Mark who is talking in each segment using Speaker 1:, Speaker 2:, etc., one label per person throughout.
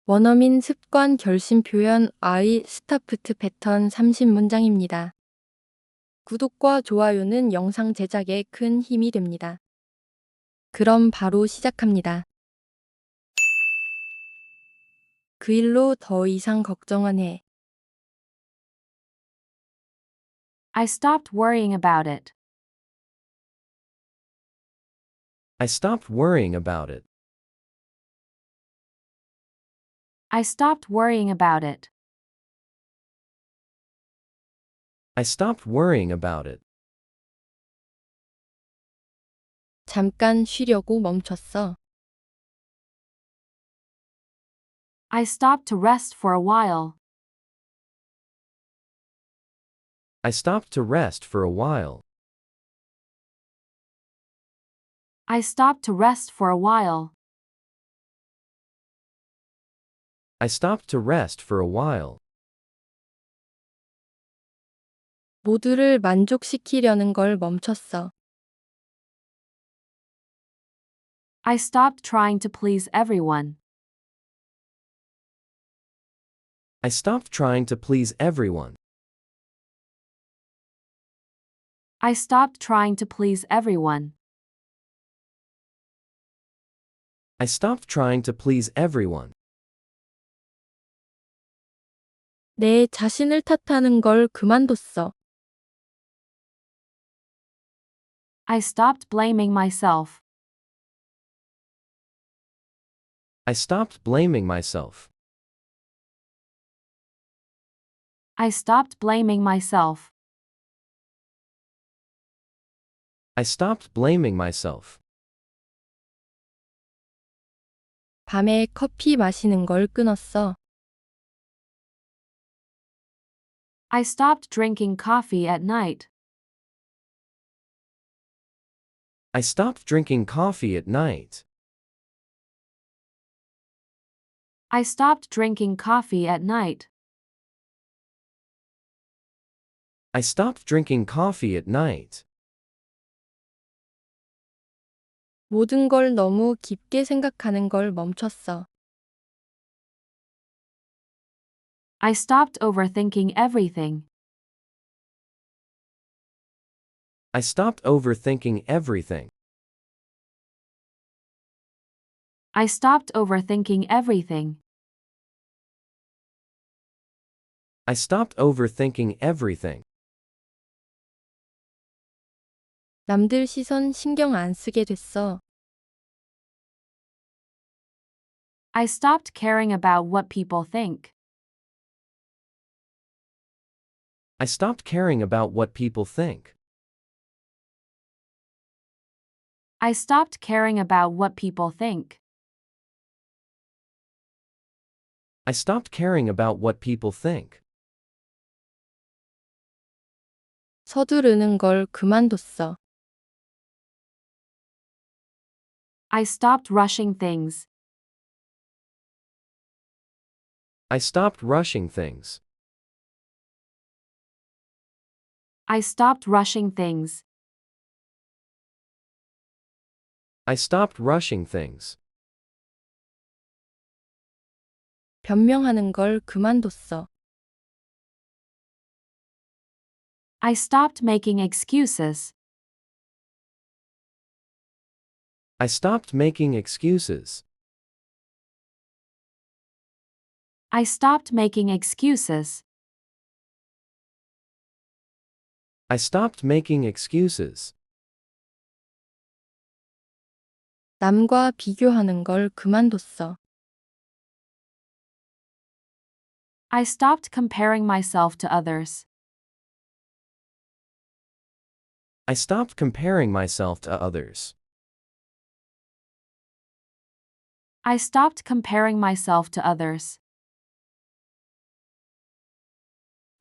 Speaker 1: 원어민 습관 결심 표현 I 스타프트 패턴 30문장입니다. 구독과 좋아요는 영상 제작에 큰 힘이 됩니다. 그럼 바로 시작합니다. 그 일로 더 이상 걱정 안 해.
Speaker 2: I stopped worrying about it.
Speaker 3: I stopped worrying about it.
Speaker 2: I stopped worrying about it.
Speaker 3: I stopped worrying about it.
Speaker 1: 잠깐 쉬려고 멈췄어.
Speaker 2: I stopped to rest for a while.
Speaker 3: I stopped to rest for a while.
Speaker 2: I stopped to rest for a while.
Speaker 3: I stopped to rest for a while.
Speaker 1: 모두를 만족시키려는 걸 멈췄어.
Speaker 2: I stopped trying to please everyone.
Speaker 3: I stopped trying to please everyone.
Speaker 2: I stopped trying to please everyone.
Speaker 3: I stopped trying to please everyone.
Speaker 1: 내 자신을 탓하는 걸 그만뒀어.
Speaker 2: I stopped blaming myself.
Speaker 3: I stopped blaming myself.
Speaker 2: I stopped blaming myself.
Speaker 3: I stopped blaming myself.
Speaker 1: 밤에 커피 마시는 걸 끊었어.
Speaker 2: I stopped drinking coffee at night.
Speaker 3: I stopped drinking coffee at night.
Speaker 2: I stopped drinking coffee at night.
Speaker 3: I stopped drinking coffee at night.
Speaker 1: 모든 걸 너무 깊게 생각하는 걸 멈췄어.
Speaker 2: I stopped overthinking everything.
Speaker 3: I stopped overthinking everything.
Speaker 2: I stopped overthinking everything.
Speaker 3: I stopped overthinking everything.
Speaker 1: 남들 시선 신경 안 쓰게 됐어.
Speaker 2: I stopped caring about what people think.
Speaker 3: I stopped caring about what people think.
Speaker 2: I stopped caring about what people think.
Speaker 3: I stopped caring about what people think.
Speaker 1: 서두르는 걸 그만뒀어.
Speaker 2: I stopped rushing things.
Speaker 3: I stopped rushing things.
Speaker 2: I stopped rushing things.
Speaker 3: I stopped rushing things.
Speaker 1: 변명하는 걸 그만뒀어.
Speaker 2: I stopped making excuses.
Speaker 3: I stopped making excuses.
Speaker 2: I stopped making excuses.
Speaker 3: I stopped making excuses.
Speaker 1: 남과 비교하는 걸 그만뒀어.
Speaker 2: I stopped comparing myself to others.
Speaker 3: I stopped comparing myself to others.
Speaker 2: I stopped comparing myself to others.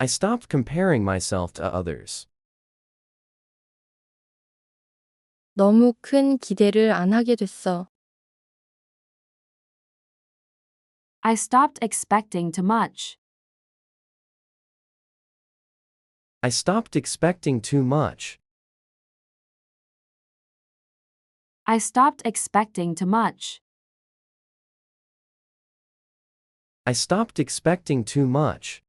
Speaker 3: I stopped comparing myself to others.
Speaker 1: 너무 큰 기대를 안 하게 됐어.
Speaker 2: I stopped expecting too much.
Speaker 3: I stopped expecting too much.
Speaker 2: I stopped expecting too much.
Speaker 3: I stopped expecting too much.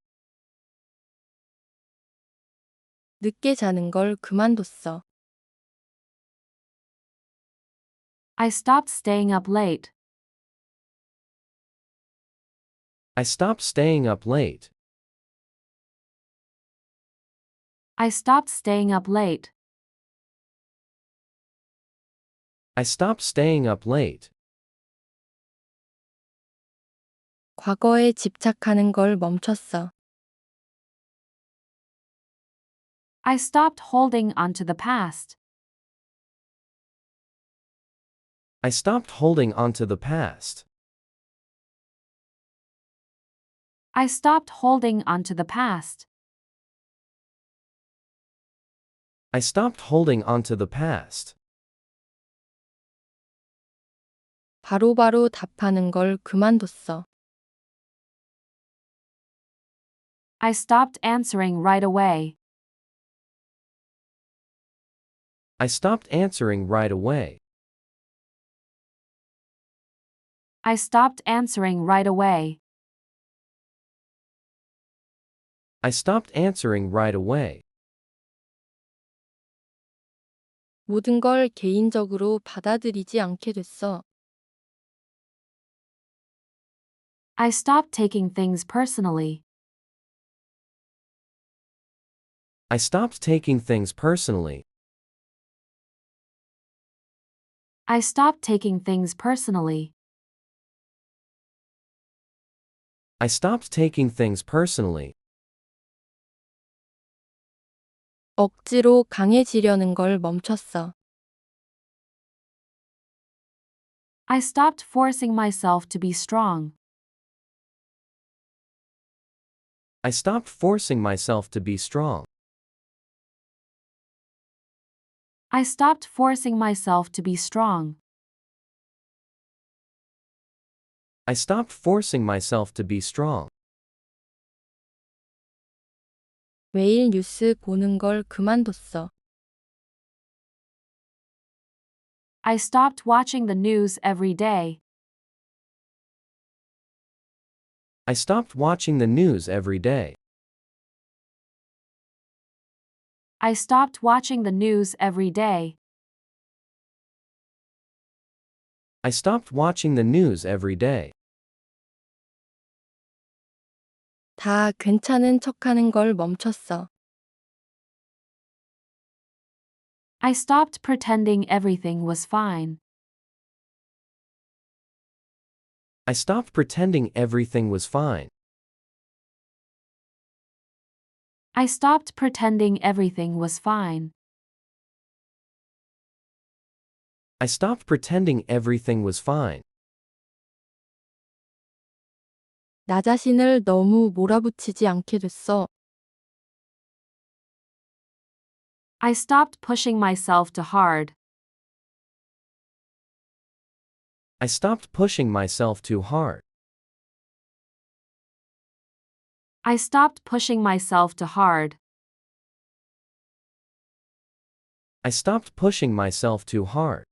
Speaker 1: 늦게 자는 걸 그만뒀어.
Speaker 2: I stopped staying up late.
Speaker 3: I stopped staying up late.
Speaker 2: I stopped staying up late.
Speaker 3: I stopped staying up late.
Speaker 1: 과거에 집착하는 걸 멈췄어.
Speaker 2: I stopped holding on to the past.
Speaker 3: I stopped holding on to the past.
Speaker 2: I stopped holding on to the past.
Speaker 3: I stopped holding on to the past.
Speaker 1: 바로바로 답하는 걸 그만뒀어.
Speaker 2: I stopped answering right away.
Speaker 3: I stopped answering right away.
Speaker 2: I stopped answering right away.
Speaker 3: I stopped answering right away.
Speaker 1: 모든 걸 개인적으로 받아들이지 않게 됐어.
Speaker 2: I stopped taking things personally.
Speaker 3: I stopped taking things personally.
Speaker 2: I stopped taking things personally.
Speaker 3: I stopped taking things personally.
Speaker 1: 억지로 강해지려는 걸 멈췄어.
Speaker 2: I stopped forcing myself to be strong.
Speaker 3: I stopped forcing myself to be strong.
Speaker 2: I stopped forcing myself to be strong.
Speaker 3: I stopped forcing myself to be strong.
Speaker 1: 매일 뉴스 보는 걸 그만뒀어.
Speaker 2: I stopped watching the news every day.
Speaker 3: I stopped watching the news every day.
Speaker 2: I stopped watching the news every day.
Speaker 3: I stopped watching the news every day.
Speaker 1: 다 괜찮은 척하는 걸 멈췄어.
Speaker 2: I stopped pretending everything was fine.
Speaker 3: I stopped pretending everything was fine.
Speaker 2: I stopped pretending everything was fine.
Speaker 3: I stopped pretending everything was fine.
Speaker 1: 나 자신을 너무 몰아붙이지 않게 됐어.
Speaker 2: I stopped pushing myself too hard.
Speaker 3: I stopped pushing myself too hard.
Speaker 2: I stopped pushing myself too hard.
Speaker 3: I stopped pushing myself too hard.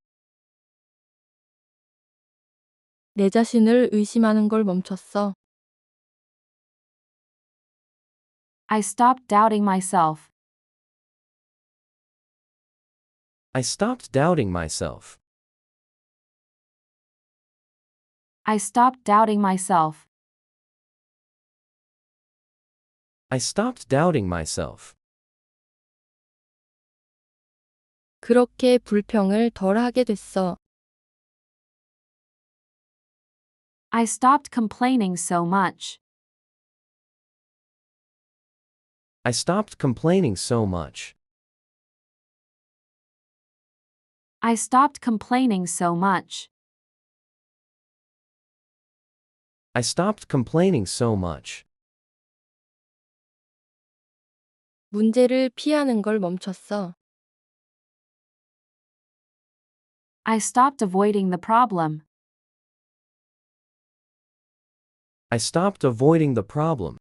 Speaker 1: 내 자신을 의심하는 걸 멈췄어.
Speaker 2: I stopped doubting myself.
Speaker 3: I stopped doubting myself.
Speaker 2: I stopped doubting myself.
Speaker 3: I stopped doubting myself.
Speaker 1: 그렇게 불평을 덜 하게 됐어.
Speaker 2: I stopped complaining so much.
Speaker 3: I stopped complaining so much.
Speaker 2: I stopped complaining so much.
Speaker 3: I stopped complaining so much.
Speaker 1: 문제를 피하는 걸 멈췄어.
Speaker 2: I stopped avoiding the problem.
Speaker 3: I stopped avoiding the problem.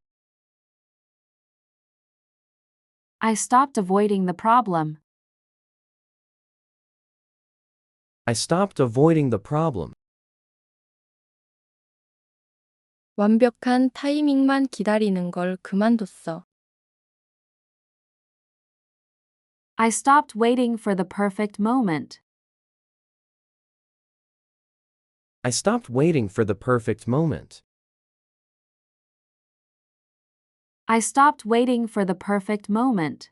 Speaker 2: I stopped avoiding the problem.
Speaker 3: I stopped avoiding the problem.
Speaker 1: 완벽한 타이밍만 기다리는 걸 그만뒀어.
Speaker 2: I stopped waiting for the perfect moment.
Speaker 3: I stopped waiting for the perfect moment.
Speaker 2: I stopped waiting for the perfect moment.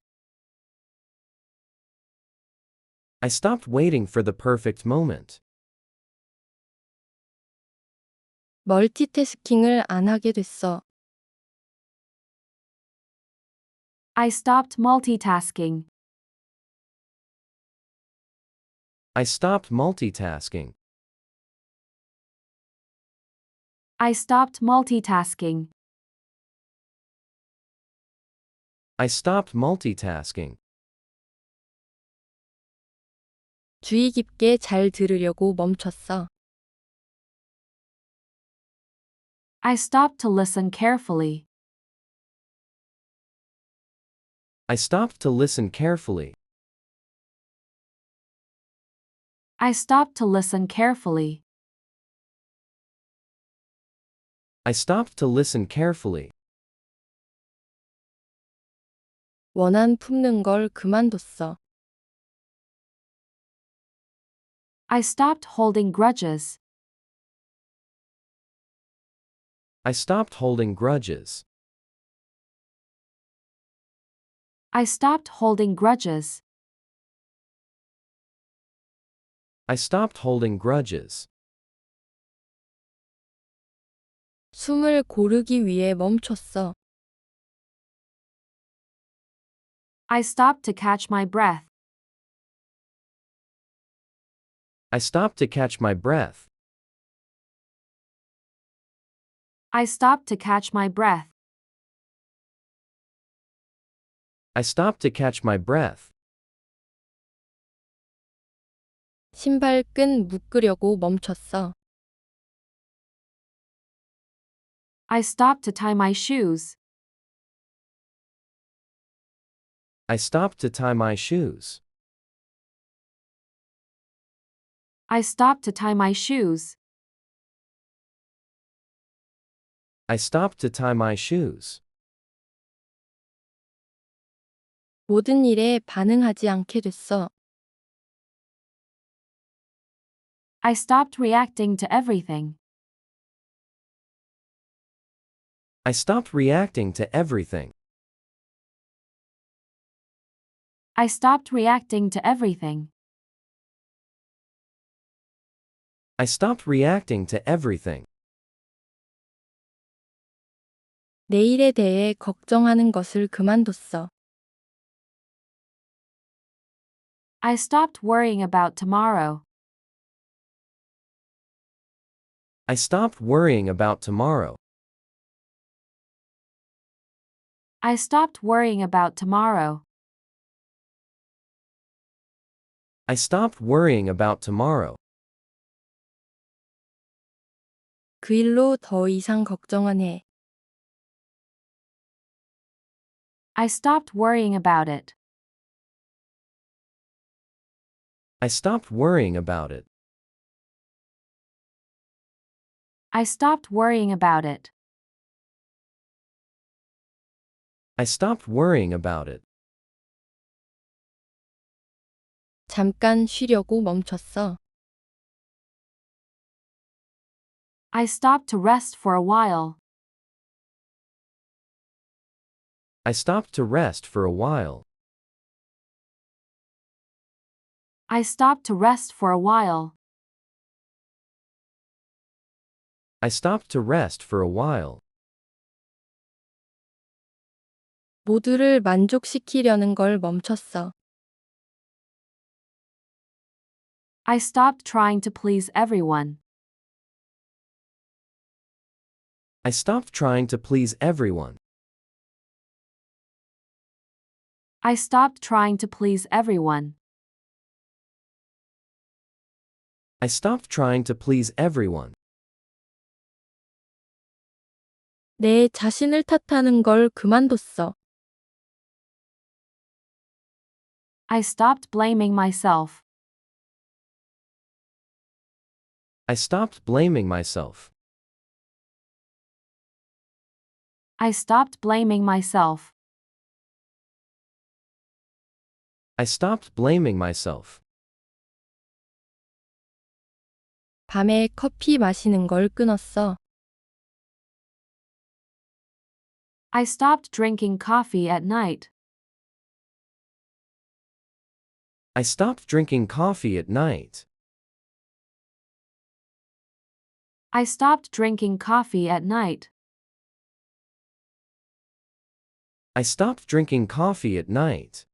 Speaker 3: I stopped waiting for the perfect moment.
Speaker 1: 멀티태스킹을 안 하게 됐어.
Speaker 2: I stopped multitasking.
Speaker 3: I stopped multitasking.
Speaker 2: I stopped multitasking.
Speaker 3: I stopped multitasking.
Speaker 1: 주의 깊게 잘 들으려고 멈췄어.
Speaker 2: I stopped to listen carefully.
Speaker 3: I stopped to listen carefully.
Speaker 2: I stopped to listen carefully.
Speaker 3: I stopped to listen carefully.
Speaker 1: 원한 품는 걸 그만뒀어.
Speaker 2: I stopped holding grudges.
Speaker 3: I stopped holding grudges.
Speaker 2: I stopped holding grudges.
Speaker 3: I stopped holding grudges.
Speaker 1: 숨을 고르기 위해 멈췄어.
Speaker 2: I stopped to catch my breath.
Speaker 3: I stopped to catch my breath.
Speaker 2: I stopped to catch my breath.
Speaker 3: I stopped to catch my breath.
Speaker 1: 신발끈 묶으려고 멈췄어.
Speaker 2: I stopped to tie my shoes.
Speaker 3: I stopped to tie my shoes.
Speaker 2: I stopped to tie my shoes.
Speaker 3: I stopped to tie my shoes.
Speaker 1: 모든 일에 반응하지 않게 됐어.
Speaker 2: I stopped reacting to everything.
Speaker 3: I stopped reacting to everything.
Speaker 2: I stopped reacting to everything.
Speaker 3: I stopped reacting to everything.
Speaker 1: 내일에 대해 걱정하는 것을 그만뒀어.
Speaker 2: I stopped worrying about tomorrow.
Speaker 3: I stopped worrying about tomorrow.
Speaker 2: I stopped worrying about tomorrow.
Speaker 3: I stopped worrying about tomorrow.
Speaker 1: 그 일로 더 이상 걱정 안 해.
Speaker 2: I stopped worrying about it.
Speaker 3: I stopped worrying about it.
Speaker 2: I stopped worrying about it.
Speaker 3: I stopped worrying about it.
Speaker 1: 잠깐 쉬려고 멈췄어.
Speaker 2: I stopped to rest for a while.
Speaker 3: I stopped to rest for a while.
Speaker 2: I stopped to rest for a while.
Speaker 3: I stopped to rest for a while.
Speaker 1: 모두를 만족시키려는 걸 멈췄어.
Speaker 2: I stopped trying to please everyone.
Speaker 3: I stopped trying to please everyone.
Speaker 2: I stopped trying to please everyone.
Speaker 3: I stopped trying to please everyone.
Speaker 1: 내 자신을 탓하는 걸 그만뒀어.
Speaker 2: I stopped blaming myself.
Speaker 3: I stopped blaming myself.
Speaker 2: I stopped blaming myself.
Speaker 3: I stopped blaming myself.
Speaker 1: 밤에 커피 마시는 걸 끊었어.
Speaker 2: I stopped drinking coffee at night.
Speaker 3: I stopped drinking coffee at night.
Speaker 2: I stopped drinking coffee at night.
Speaker 3: I stopped drinking coffee at night.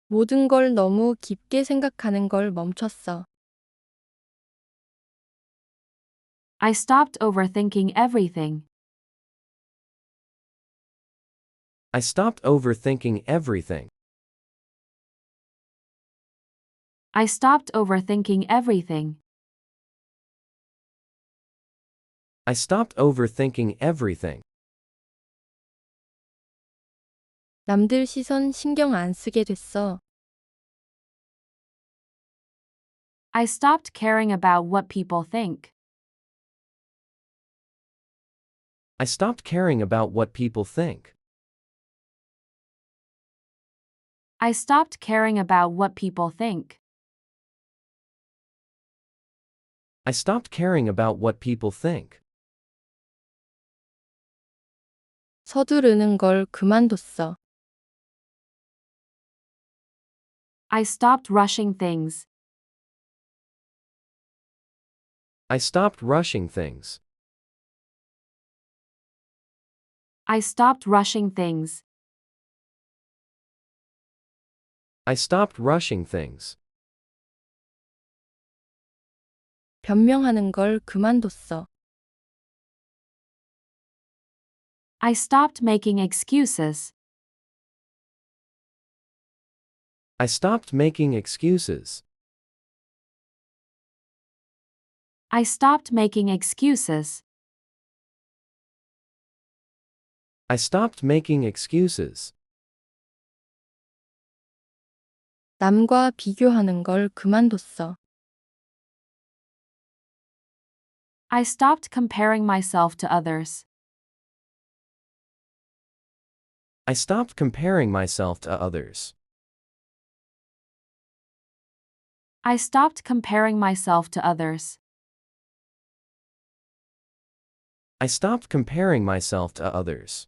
Speaker 1: 모든 걸 너무 깊게 생각하는 걸 멈췄어.
Speaker 2: I stopped overthinking everything.
Speaker 3: I stopped overthinking everything.
Speaker 2: I stopped overthinking everything.
Speaker 3: I stopped overthinking everything.
Speaker 1: 남들 시선 신경 안 쓰게 됐어.
Speaker 2: I stopped caring about what people think.
Speaker 3: I stopped caring about what people think.
Speaker 2: I stopped caring about what people think.
Speaker 3: I stopped caring about what people think.
Speaker 1: 서두르는 걸 그만뒀어.
Speaker 2: I stopped rushing things.
Speaker 3: I stopped rushing things.
Speaker 2: I stopped rushing things.
Speaker 3: I stopped rushing things.
Speaker 1: 변명하는 걸 그만뒀어.
Speaker 2: I stopped making excuses.
Speaker 3: I stopped making excuses.
Speaker 2: I stopped making excuses.
Speaker 3: I stopped making excuses.
Speaker 1: 남과 비교하는 걸 그만뒀어.
Speaker 2: I stopped comparing myself to others.
Speaker 3: I stopped comparing myself to others.
Speaker 2: I stopped comparing myself to others.
Speaker 3: I stopped comparing myself to others.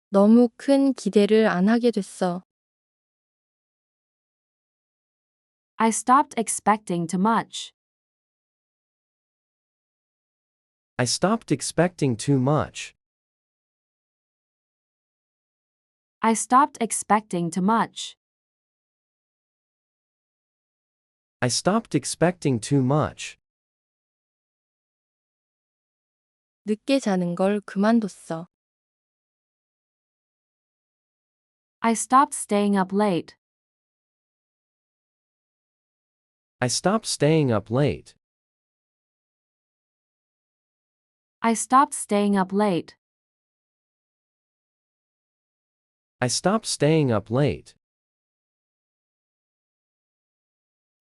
Speaker 1: 너무 큰 기대를 안 하게 됐어.
Speaker 2: I stopped expecting too much.
Speaker 3: I stopped expecting too much.
Speaker 2: I stopped expecting too much.
Speaker 3: I stopped expecting too much.
Speaker 1: 늦게 자는 걸 그만뒀어.
Speaker 2: I stopped staying up late.
Speaker 3: I stopped staying up late.
Speaker 2: I stopped staying up late.
Speaker 3: I stopped staying up late.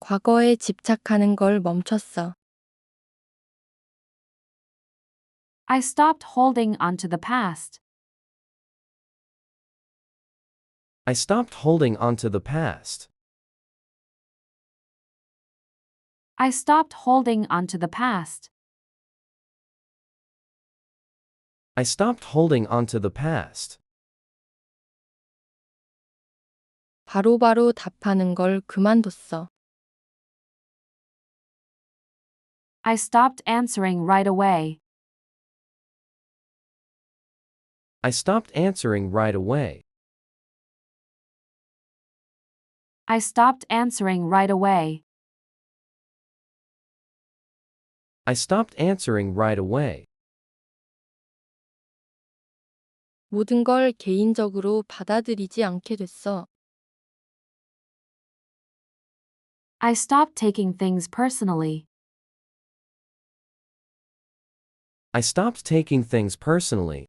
Speaker 1: 과거에 집착하는 걸 멈췄어.
Speaker 2: I stopped holding onto the past.
Speaker 3: I stopped holding onto the past.
Speaker 2: I stopped holding onto the past.
Speaker 3: I stopped holding onto the past.
Speaker 1: 바로바로 답하는 걸 그만뒀어.
Speaker 2: I stopped answering right away.
Speaker 3: I stopped answering right away.
Speaker 2: I stopped answering right away.
Speaker 3: I stopped answering right away.
Speaker 1: 모든 걸 개인적으로 받아들이지 않게 됐어.
Speaker 2: I stopped taking things personally.
Speaker 3: I stopped taking things personally.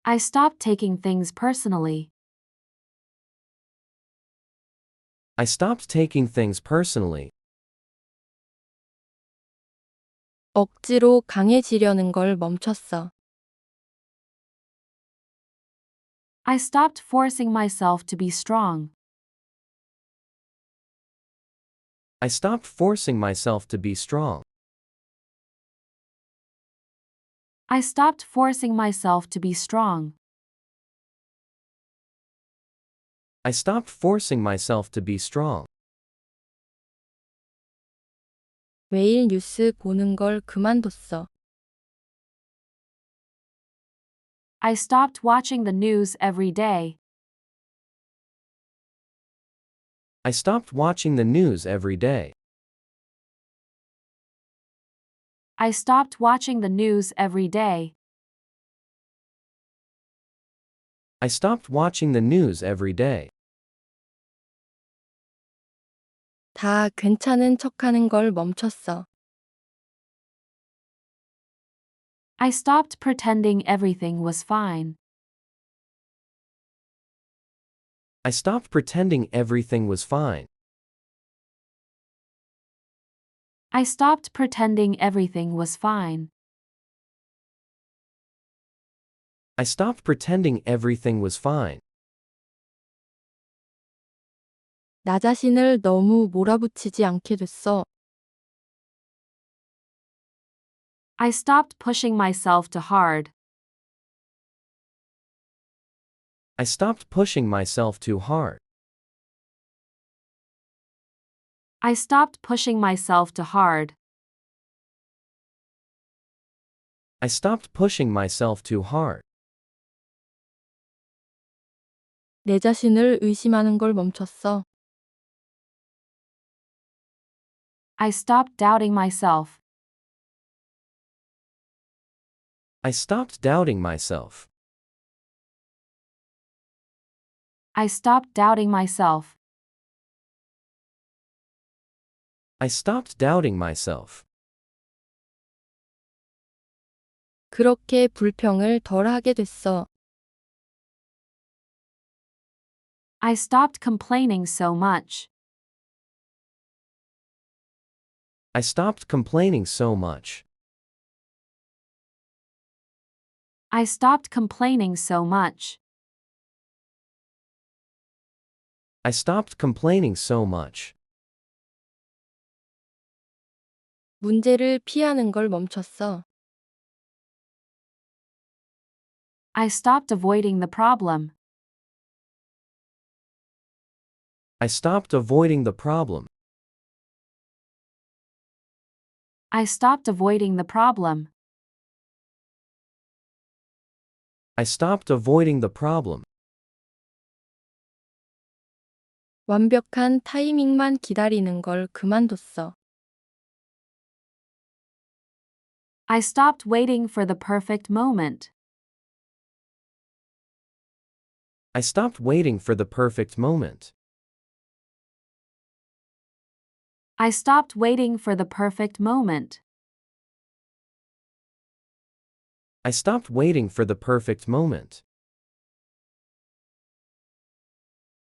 Speaker 2: I stopped taking things personally.
Speaker 3: I stopped taking things personally.
Speaker 1: 억지로 강해지려는 걸 멈췄어.
Speaker 2: I stopped forcing myself to be strong.
Speaker 3: I stopped forcing myself to be strong.
Speaker 2: I stopped forcing myself to be strong.
Speaker 3: I stopped forcing myself to be strong.
Speaker 1: 매일 뉴스 보는 걸 그만뒀어.
Speaker 2: I stopped watching the news every day.
Speaker 3: I stopped watching the news every day.
Speaker 2: I stopped watching the news every day.
Speaker 3: I stopped watching the news every day.
Speaker 1: 다 괜찮은 척하는 걸 멈췄어.
Speaker 2: I stopped pretending everything was fine.
Speaker 3: I stopped pretending everything was fine.
Speaker 2: I stopped pretending everything was fine.
Speaker 3: I stopped pretending everything was fine.
Speaker 1: 나 자신을 너무 몰아붙이지 않게 됐어.
Speaker 2: I stopped pushing myself too hard.
Speaker 3: I stopped pushing myself too hard.
Speaker 2: I stopped pushing myself too hard.
Speaker 3: I stopped pushing myself too hard.
Speaker 1: 내 자신을 의심하는 걸 멈췄어.
Speaker 2: I stopped doubting myself.
Speaker 3: I stopped doubting myself.
Speaker 2: I stopped doubting myself.
Speaker 3: I stopped doubting myself.
Speaker 1: 그렇게 불평을 덜 하게 됐어.
Speaker 2: I stopped complaining so much.
Speaker 3: I stopped complaining so much.
Speaker 2: I stopped complaining so much.
Speaker 3: I stopped complaining so much.
Speaker 1: 문제를 피하는 걸 멈췄어.
Speaker 2: I stopped avoiding the problem.
Speaker 3: I stopped avoiding the problem.
Speaker 2: I stopped avoiding the problem.
Speaker 3: I stopped avoiding the problem.
Speaker 1: 완벽한 타이밍만 기다리는 걸 그만뒀어.
Speaker 2: I stopped waiting for the perfect moment.
Speaker 3: I stopped waiting for the perfect moment.
Speaker 2: I stopped waiting for the perfect moment.
Speaker 3: I stopped waiting for the perfect moment.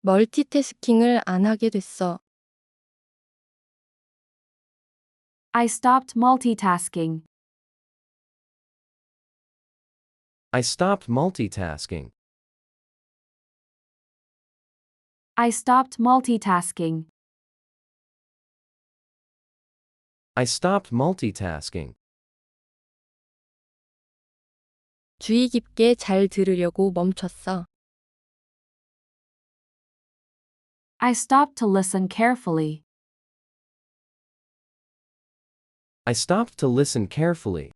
Speaker 1: 멀티태스킹을 안 하게 됐어.
Speaker 2: I stopped multitasking.
Speaker 3: I stopped multitasking.
Speaker 2: I stopped multitasking.
Speaker 3: I stopped multitasking.
Speaker 1: 주의 깊게 잘 들으려고 멈췄어.
Speaker 2: I stopped to listen carefully.
Speaker 3: I stopped to listen carefully.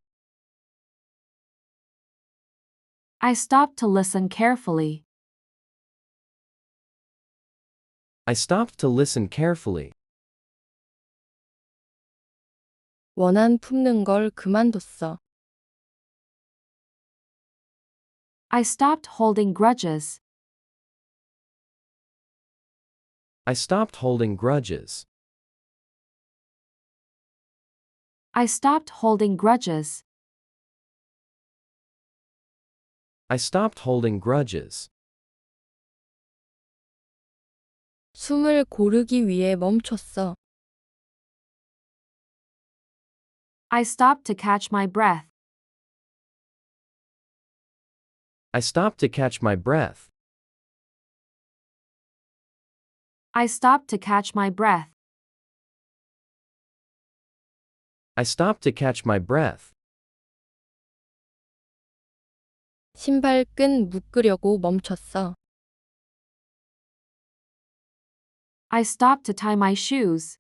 Speaker 2: I stopped to listen carefully.
Speaker 3: I stopped to listen carefully.
Speaker 1: 원한 품는 걸 그만뒀어.
Speaker 2: I stopped holding grudges.
Speaker 3: I stopped holding grudges.
Speaker 2: I stopped holding grudges.
Speaker 3: I stopped holding grudges.
Speaker 1: 숨을 고르기 위해 멈췄어.
Speaker 2: I stopped to catch my breath.
Speaker 3: I stopped to catch my breath.
Speaker 2: I stopped to catch my breath.
Speaker 3: I stopped to catch my breath.
Speaker 1: 신발끈 묶으려고 멈췄어.
Speaker 2: I stopped to tie my shoes.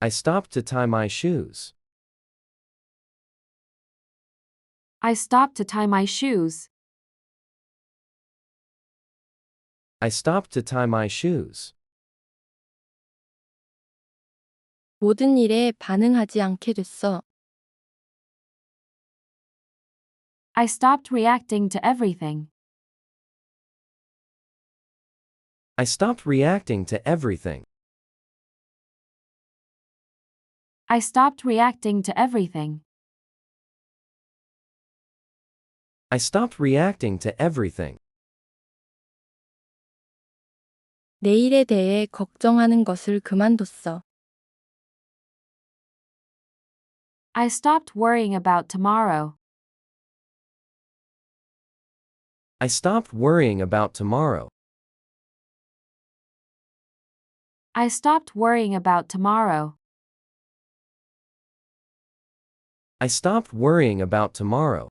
Speaker 3: I stopped to tie my shoes.
Speaker 2: I stopped to tie my shoes.
Speaker 3: I stopped to tie my shoes.
Speaker 1: 모든 일에 반응하지 않게 됐어.
Speaker 2: I stopped reacting to everything.
Speaker 3: I stopped reacting to everything.
Speaker 2: I stopped reacting to everything.
Speaker 3: I stopped reacting to everything.
Speaker 1: 내일에 대해 걱정하는 것을 그만뒀어.
Speaker 2: I stopped worrying about tomorrow.
Speaker 3: I stopped worrying about tomorrow.
Speaker 2: I stopped worrying about tomorrow.
Speaker 3: I stopped worrying about tomorrow.